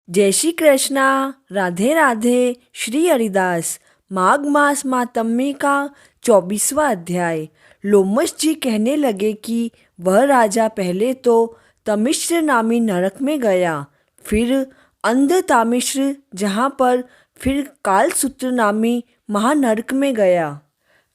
जय श्री कृष्णा। राधे राधे। श्री हरिदास। माघ मास मातम्य का 24वां अध्याय। लोमश जी कहने लगे कि वह राजा पहले तो तमिश्र नामी नरक में गया, फिर अंध तामिश्र जहाँ पर, फिर कालसूत्र नामी महानरक में गया,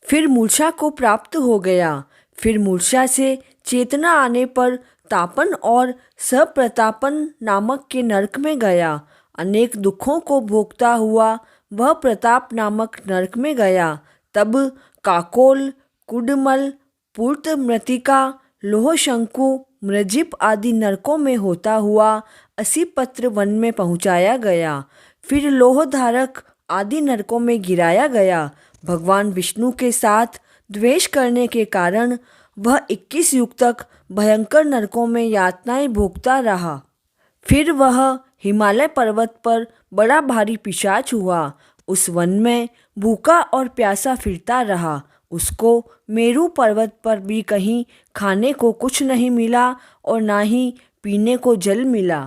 फिर मूर्छा को प्राप्त हो गया, फिर मूर्छा से चेतना आने पर तापन और सप्रतापन नामक के नरक में गया। अनेक दुखों को भोगता हुआ वह प्रताप नामक नरक में गया। तब काकोल, कुडमल, पूर्त मृतिका, लोह शंकु, मृजिप आदि नरकों में होता हुआ असीपत्र वन में पहुँचाया गया। फिर लोहधारक आदि नरकों में गिराया गया। भगवान विष्णु के साथ द्वेष करने के कारण वह 21 युग तक भयंकर नरकों में यातनाएं भोगता रहा। फिर वह हिमालय पर्वत पर बड़ा भारी पिशाच हुआ। उस वन में भूखा और प्यासा फिरता रहा। उसको मेरू पर्वत पर भी कहीं खाने को कुछ नहीं मिला और ना ही पीने को जल मिला।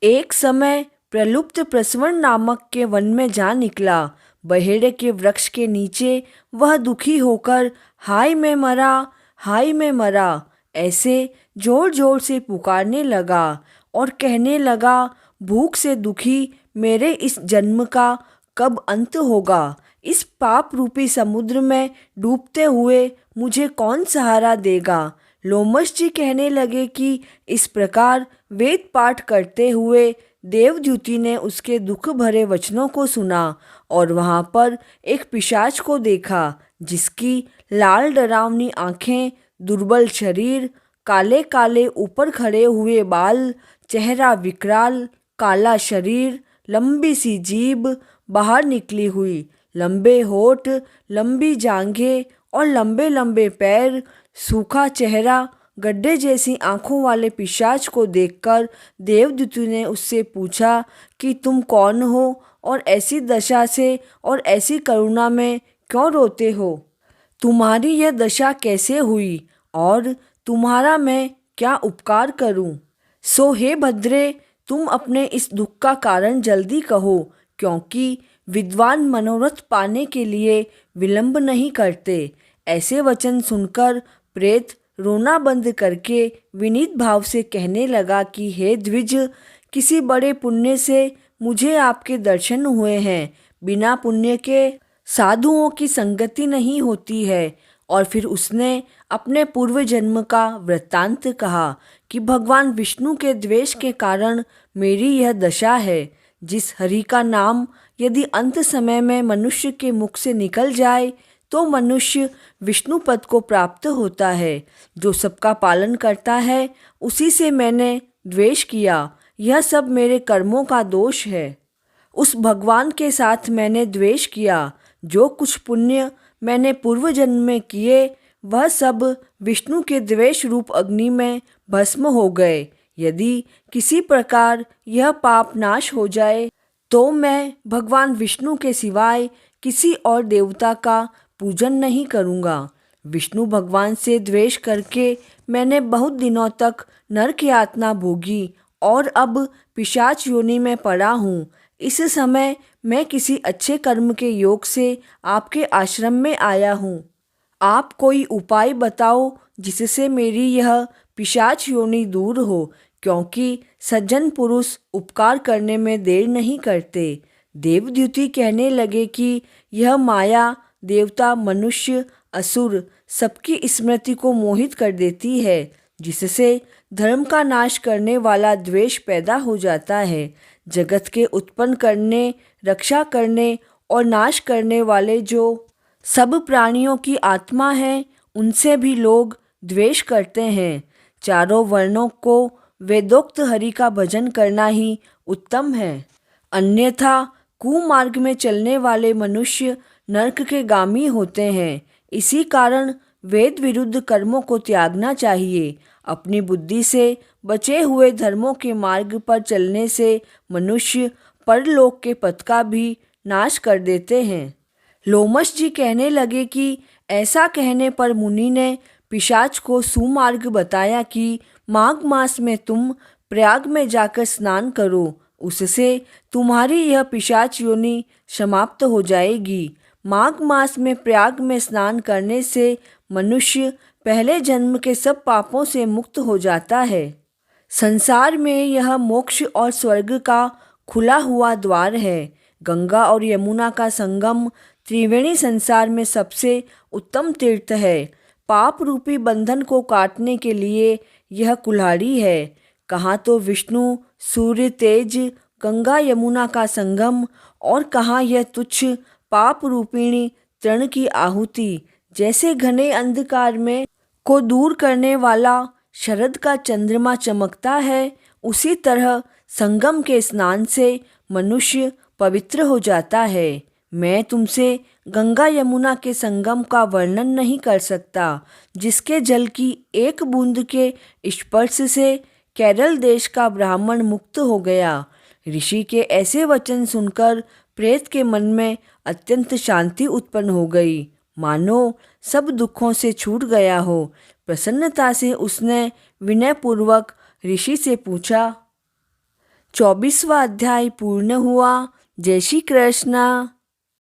एक समय प्रलुप्त प्रसवण नामक के वन में जा निकला। बहेड़े के वृक्ष के नीचे वह दुखी होकर हाय मैं मरा, हाय मैं मरा ऐसे जोर जोर से पुकारने लगा और कहने लगा, भूख से दुखी मेरे इस जन्म का कब अंत होगा। इस पाप रूपी समुद्र में डूबते हुए मुझे कौन सहारा देगा। लोमश जी कहने लगे कि इस प्रकार वेद पाठ करते हुए देवद्युति ने उसके दुख भरे वचनों को सुना और वहाँ पर एक पिशाच को देखा, जिसकी लाल डरावनी आँखें, दुर्बल शरीर, काले काले ऊपर खड़े हुए बाल, चेहरा विकराल, काला शरीर, लंबी सी जीभ बाहर निकली हुई, लंबे होठ, लंबी जांघें और लंबे लंबे पैर, सूखा चेहरा, गड्ढे जैसी आंखों वाले पिशाच को देखकर देवदूतों ने उससे पूछा कि तुम कौन हो और ऐसी दशा से और ऐसी करुणा में क्यों रोते हो। तुम्हारी यह दशा कैसे हुई और तुम्हारा मैं क्या उपकार करूं। सो हे भद्रे, तुम अपने इस दुख का कारण जल्दी कहो, क्योंकि विद्वान मनोरथ पाने के लिए विलंब नहीं करते। ऐसे वचन सुनकर प्रेत रोना बंद करके विनीत भाव से कहने लगा कि हे द्विज, किसी बड़े पुण्य से मुझे आपके दर्शन हुए हैं। बिना पुण्य के साधुओं की संगति नहीं होती है। और फिर उसने अपने पूर्व जन्म का वृत्तांत कहा कि भगवान विष्णु के द्वेष के कारण मेरी यह दशा है। जिस हरि का नाम यदि अंत समय में मनुष्य के मुख से निकल जाए तो मनुष्य विष्णु पद को प्राप्त होता है। जो सबका पालन करता है उसी से मैंने द्वेष किया। यह सब मेरे कर्मों का दोष है। उस भगवान के साथ मैंने द्वेष किया। जो कुछ पुण्य मैंने पूर्व जन्म में किए वह सब विष्णु के द्वेष रूप अग्नि में भस्म हो गए। यदि किसी प्रकार यह पाप नाश हो जाए तो मैं भगवान विष्णु के सिवाय किसी और देवता का पूजन नहीं करूँगा। विष्णु भगवान से द्वेष करके मैंने बहुत दिनों तक नरक यातना भोगी और अब पिशाच योनि में पड़ा हूँ। इस समय मैं किसी अच्छे कर्म के योग से आपके आश्रम में आया हूँ। आप कोई उपाय बताओ जिससे मेरी यह पिशाच योनि दूर हो, क्योंकि सज्जन पुरुष उपकार करने में देर नहीं करते। देवद्युति कहने लगे कि यह माया देवता, मनुष्य, असुर सबकी स्मृति को मोहित कर देती है, जिससे धर्म का नाश करने वाला द्वेष पैदा हो जाता है। जगत के उत्पन्न करने, रक्षा करने और नाश करने वाले जो सब प्राणियों की आत्मा है उनसे भी लोग द्वेष करते हैं। चारों वर्णों को वेदोक्त हरि का भजन करना ही उत्तम है, अन्यथा कुमार्ग में चलने वाले मनुष्य नरक के गामी होते हैं। इसी कारण वेद विरुद्ध कर्मों को त्यागना चाहिए। अपनी बुद्धि से बचे हुए धर्मों के मार्ग पर चलने से मनुष्य परलोक के पथ का भी नाश कर देते हैं। लोमश जी कहने लगे कि ऐसा कहने पर मुनि ने पिशाच को सुमार्ग बताया कि माघ मास में तुम प्रयाग में जाकर स्नान करो। उससे तुम्हारी यह पिशाच योनि समाप्त हो जाएगी। माघ मास में प्रयाग में स्नान करने से मनुष्य पहले जन्म के सब पापों से मुक्त हो जाता है। संसार में यह मोक्ष और स्वर्ग का खुला हुआ द्वार है। गंगा और यमुना का संगम त्रिवेणी संसार में सबसे उत्तम तीर्थ है। पाप रूपी बंधन को काटने के लिए यह कुल्हाड़ी है। कहाँ तो विष्णु सूर्य तेज गंगा यमुना का संगम, और कहाँ यह तुच्छ पाप रूपिणी तृण की आहुति। जैसे घने अंधकार में को दूर करने वाला शरद का चंद्रमा चमकता है, उसी तरह संगम के स्नान से मनुष्य पवित्र हो जाता है। मैं तुमसे गंगा यमुना के संगम का वर्णन नहीं कर सकता, जिसके जल की एक बूंद के स्पर्श से केरल देश का ब्राह्मण मुक्त हो गया। ऋषि के ऐसे वचन सुनकर प्रेत के मन में अत्यंत शांति उत्पन्न हो गई, मानो सब दुखों से छूट गया हो। प्रसन्नता से उसने विनयपूर्वक ऋषि से पूछा। 24वां अध्याय पूर्ण हुआ। जय श्री कृष्ण।